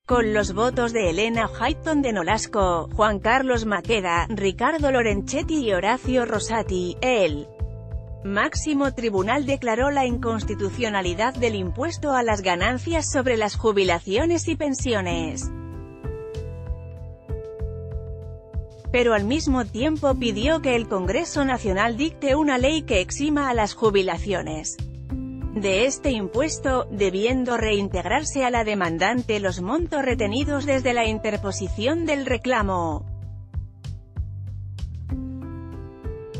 Con los votos de Elena Hayton de Nolasco, Juan Carlos Maqueda, Ricardo Lorenchetti y Horacio Rosati, el máximo tribunal declaró la inconstitucionalidad del impuesto a las ganancias sobre las jubilaciones y pensiones. Pero al mismo tiempo pidió que el Congreso Nacional dicte una ley que exima a las jubilaciones de este impuesto, debiendo reintegrarse a la demandante los montos retenidos desde la interposición del reclamo.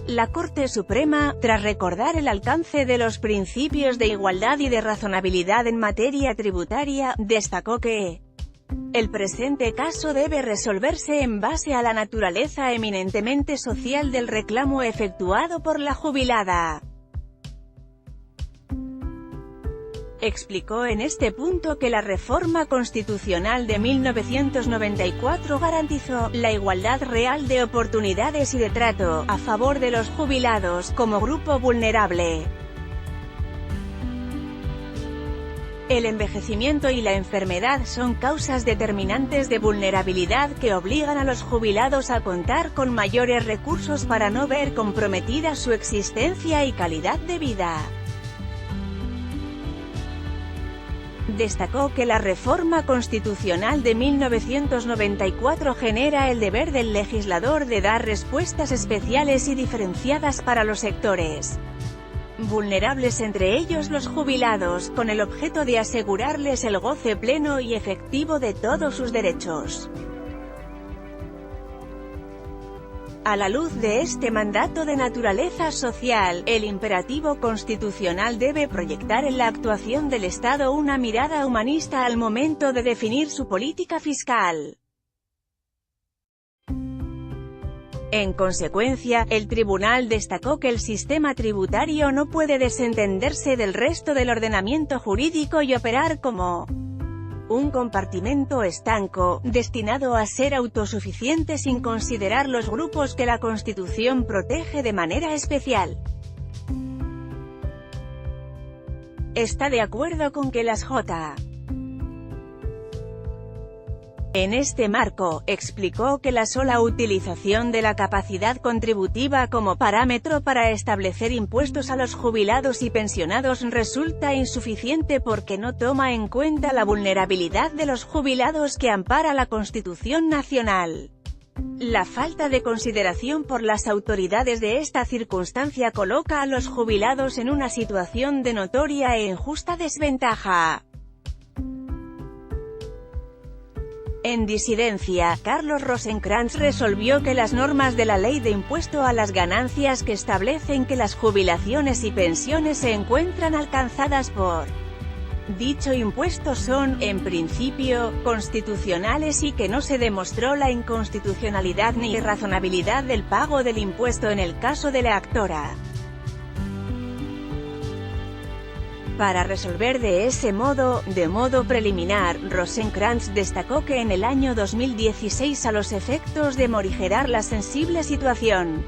La Corte Suprema, tras recordar el alcance de los principios de igualdad y de razonabilidad en materia tributaria, destacó que el presente caso debe resolverse en base a la naturaleza eminentemente social del reclamo efectuado por la jubilada. Explicó en este punto que la reforma constitucional de 1994 garantizó la igualdad real de oportunidades y de trato, a favor de los jubilados, como grupo vulnerable. El envejecimiento y la enfermedad son causas determinantes de vulnerabilidad que obligan a los jubilados a contar con mayores recursos para no ver comprometida su existencia y calidad de vida. Destacó que la reforma constitucional de 1994 genera el deber del legislador de dar respuestas especiales y diferenciadas para los sectores vulnerables, entre ellos los jubilados, con el objeto de asegurarles el goce pleno y efectivo de todos sus derechos. A la luz de este mandato de naturaleza social, el imperativo constitucional debe proyectar en la actuación del Estado una mirada humanista al momento de definir su política fiscal. En consecuencia, el tribunal destacó que el sistema tributario no puede desentenderse del resto del ordenamiento jurídico y operar como un compartimento estanco, destinado a ser autosuficiente sin considerar los grupos que la Constitución protege de manera especial. Está de acuerdo con que las J. En este marco, explicó que la sola utilización de la capacidad contributiva como parámetro para establecer impuestos a los jubilados y pensionados resulta insuficiente porque no toma en cuenta la vulnerabilidad de los jubilados que ampara la Constitución Nacional. La falta de consideración por las autoridades de esta circunstancia coloca a los jubilados en una situación de notoria e injusta desventaja. En disidencia, Carlos Rosenkrantz resolvió que las normas de la Ley de Impuesto a las Ganancias que establecen que las jubilaciones y pensiones se encuentran alcanzadas por dicho impuesto son, en principio, constitucionales y que no se demostró la inconstitucionalidad ni irrazonabilidad del pago del impuesto en el caso de la actora. Para resolver de modo preliminar, Rosenkrantz destacó que en el año 2016, a los efectos de morigerar la sensible situación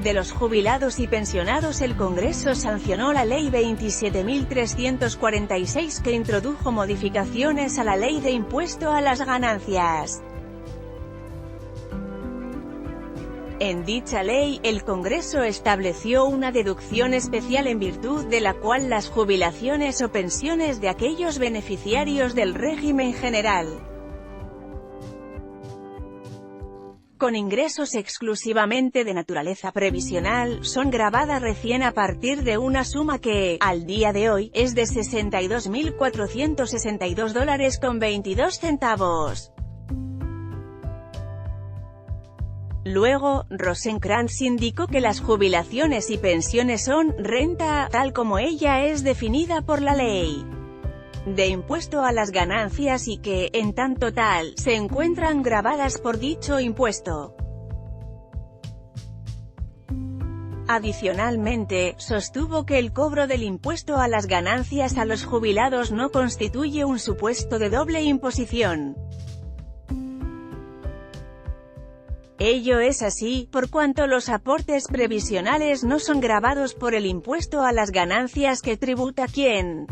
de los jubilados y pensionados, el Congreso sancionó la Ley 27.346 que introdujo modificaciones a la Ley de Impuesto a las Ganancias. En dicha ley, el Congreso estableció una deducción especial en virtud de la cual las jubilaciones o pensiones de aquellos beneficiarios del régimen general con ingresos exclusivamente de naturaleza previsional, son gravadas recién a partir de una suma que, al día de hoy, es de $62.462,22. Luego, Rosenkrantz indicó que las jubilaciones y pensiones son renta, tal como ella es definida por la Ley de Impuesto a las Ganancias y que, en tanto tal, se encuentran gravadas por dicho impuesto. Adicionalmente, sostuvo que el cobro del impuesto a las ganancias a los jubilados no constituye un supuesto de doble imposición. Ello es así, por cuanto los aportes previsionales no son gravados por el impuesto a las ganancias que tributa quien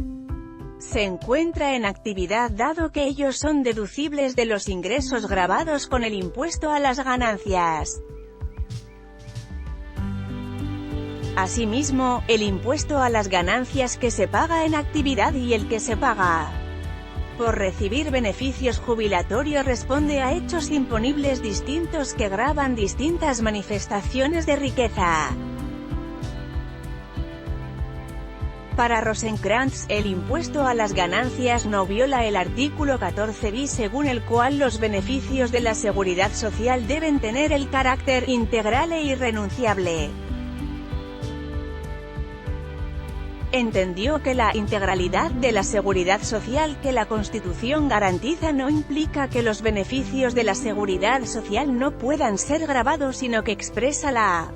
se encuentra en actividad dado que ellos son deducibles de los ingresos gravados con el impuesto a las ganancias. Asimismo, el impuesto a las ganancias que se paga en actividad y el que se paga por recibir beneficios jubilatorios responde a hechos imponibles distintos que gravan distintas manifestaciones de riqueza. Para Rosenkrantz, el impuesto a las ganancias no viola el artículo 14 bis según el cual los beneficios de la seguridad social deben tener el carácter integral e irrenunciable. Entendió que la integralidad de la seguridad social que la Constitución garantiza no implica que los beneficios de la seguridad social no puedan ser gravados, sino que expresa la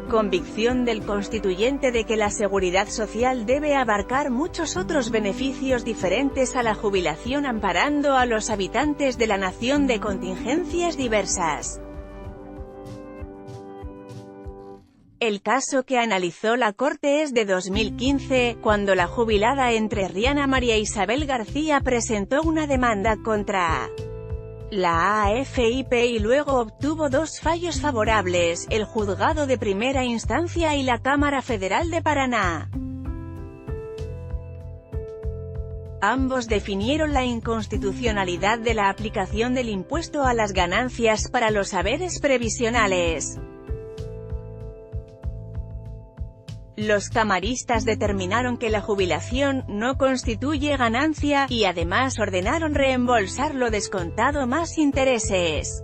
convicción del constituyente de que la seguridad social debe abarcar muchos otros beneficios diferentes a la jubilación, amparando a los habitantes de la nación de contingencias diversas. El caso que analizó la Corte es de 2015, cuando la jubilada entrerriana María Isabel García presentó una demanda contra la AFIP y luego obtuvo dos fallos favorables, el Juzgado de Primera Instancia y la Cámara Federal de Paraná. Ambos definieron la inconstitucionalidad de la aplicación del impuesto a las ganancias para los haberes previsionales. Los camaristas determinaron que la jubilación no constituye ganancia, y además ordenaron reembolsar lo descontado más intereses.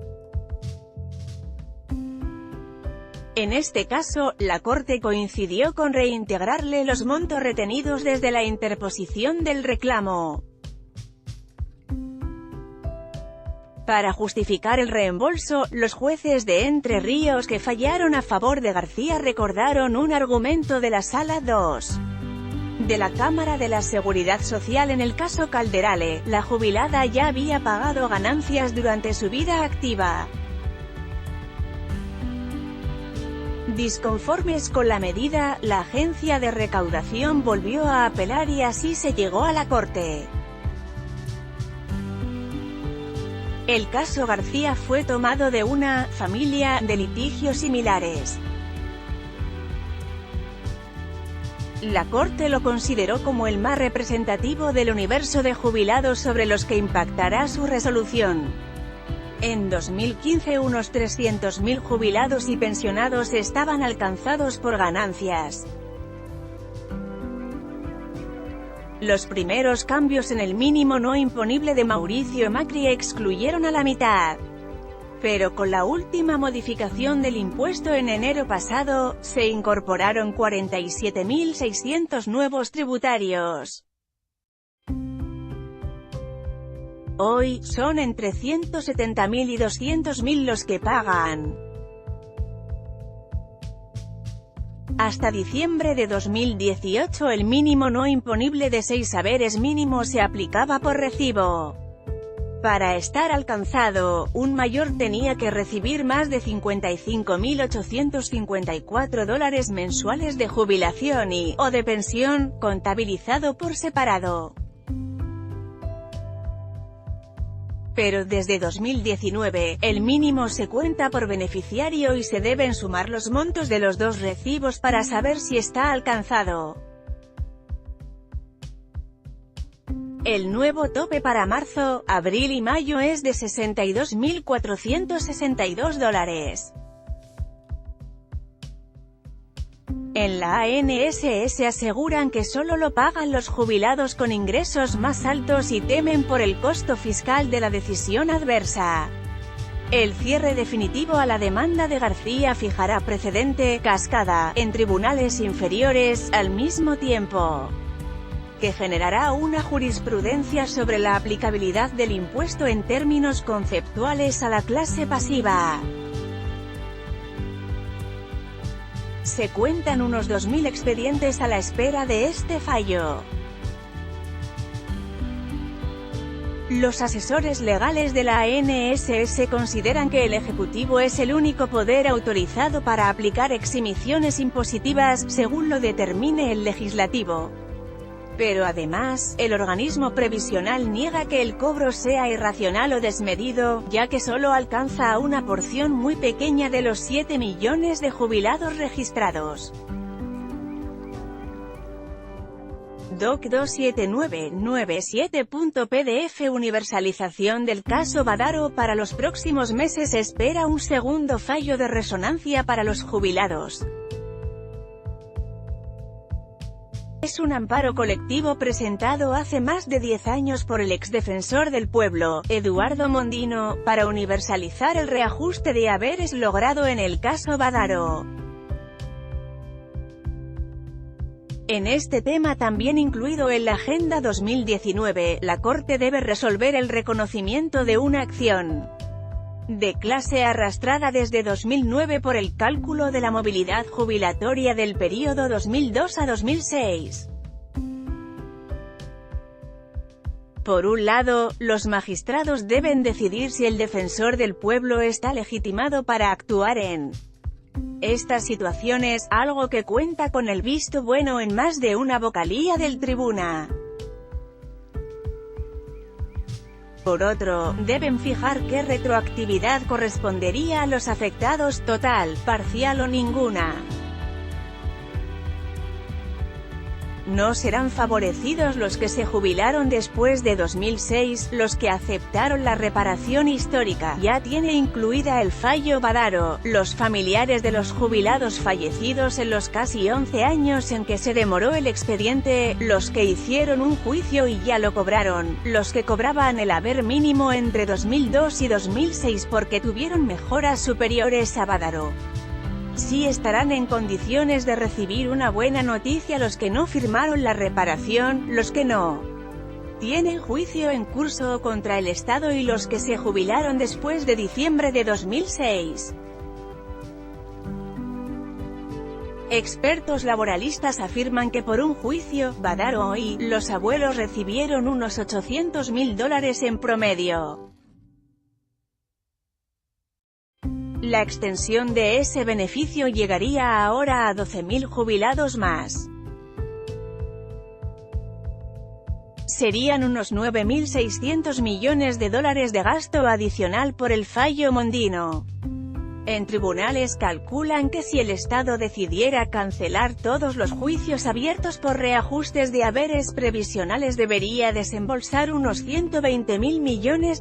En este caso, la Corte coincidió con reintegrarle los montos retenidos desde la interposición del reclamo. Para justificar el reembolso, los jueces de Entre Ríos que fallaron a favor de García recordaron un argumento de la Sala 2 de la Cámara de la Seguridad Social. En el caso Calderale, la jubilada ya había pagado ganancias durante su vida activa. Disconformes con la medida, la agencia de recaudación volvió a apelar y así se llegó a la Corte. El caso García fue tomado de una familia de litigios similares. La Corte lo consideró como el más representativo del universo de jubilados sobre los que impactará su resolución. En 2015 unos 300.000 jubilados y pensionados estaban alcanzados por ganancias. Los primeros cambios en el mínimo no imponible de Mauricio Macri excluyeron a la mitad. Pero con la última modificación del impuesto en enero pasado, se incorporaron 47.600 nuevos tributarios. Hoy, son entre 170.000 y 200.000 los que pagan. Hasta diciembre de 2018 el mínimo no imponible de 6 haberes mínimos se aplicaba por recibo. Para estar alcanzado, un mayor tenía que recibir más de $55.854 mensuales de jubilación o de pensión, contabilizado por separado. Pero desde 2019, el mínimo se cuenta por beneficiario y se deben sumar los montos de los dos recibos para saber si está alcanzado. El nuevo tope para marzo, abril y mayo es de $62.462. En la ANSS aseguran que solo lo pagan los jubilados con ingresos más altos y temen por el costo fiscal de la decisión adversa. El cierre definitivo a la demanda de García fijará precedente, cascada, en tribunales inferiores, al mismo tiempo que generará una jurisprudencia sobre la aplicabilidad del impuesto en términos conceptuales a la clase pasiva. Se cuentan unos 2.000 expedientes a la espera de este fallo. Los asesores legales de la ANSS consideran que el Ejecutivo es el único poder autorizado para aplicar eximiciones impositivas, según lo determine el Legislativo. Pero además, el organismo previsional niega que el cobro sea irracional o desmedido, ya que solo alcanza a una porción muy pequeña de los 7 millones de jubilados registrados. Doc 27997.pdf Universalización del caso Badaro. Para los próximos meses espera un segundo fallo de resonancia para los jubilados. Es un amparo colectivo presentado hace más de 10 años por el exdefensor del pueblo, Eduardo Mondino, para universalizar el reajuste de haberes logrado en el caso Badaro. En este tema, también incluido en la Agenda 2019, la Corte debe resolver el reconocimiento de una acción de clase arrastrada desde 2009 por el cálculo de la movilidad jubilatoria del período 2002 a 2006. Por un lado, los magistrados deben decidir si el defensor del pueblo está legitimado para actuar en estas situaciones, algo que cuenta con el visto bueno en más de una vocalía del tribuna. Por otro, deben fijar qué retroactividad correspondería a los afectados, total, parcial o ninguna. No serán favorecidos los que se jubilaron después de 2006, los que aceptaron la reparación histórica. Ya tiene incluida el fallo Badaro, los familiares de los jubilados fallecidos en los casi 11 años en que se demoró el expediente, los que hicieron un juicio y ya lo cobraron, los que cobraban el haber mínimo entre 2002 y 2006 porque tuvieron mejoras superiores a Badaro. Sí estarán en condiciones de recibir una buena noticia los que no firmaron la reparación, los que no tienen juicio en curso contra el Estado y los que se jubilaron después de diciembre de 2006. Expertos laboralistas afirman que por un juicio, Badaro y los abuelos recibieron unos $800.000 en promedio. La extensión de ese beneficio llegaría ahora a 12.000 jubilados más. Serían unos $9.600 millones de gasto adicional por el fallo Mondino. En tribunales calculan que si el Estado decidiera cancelar todos los juicios abiertos por reajustes de haberes previsionales debería desembolsar unos $120.000 millones.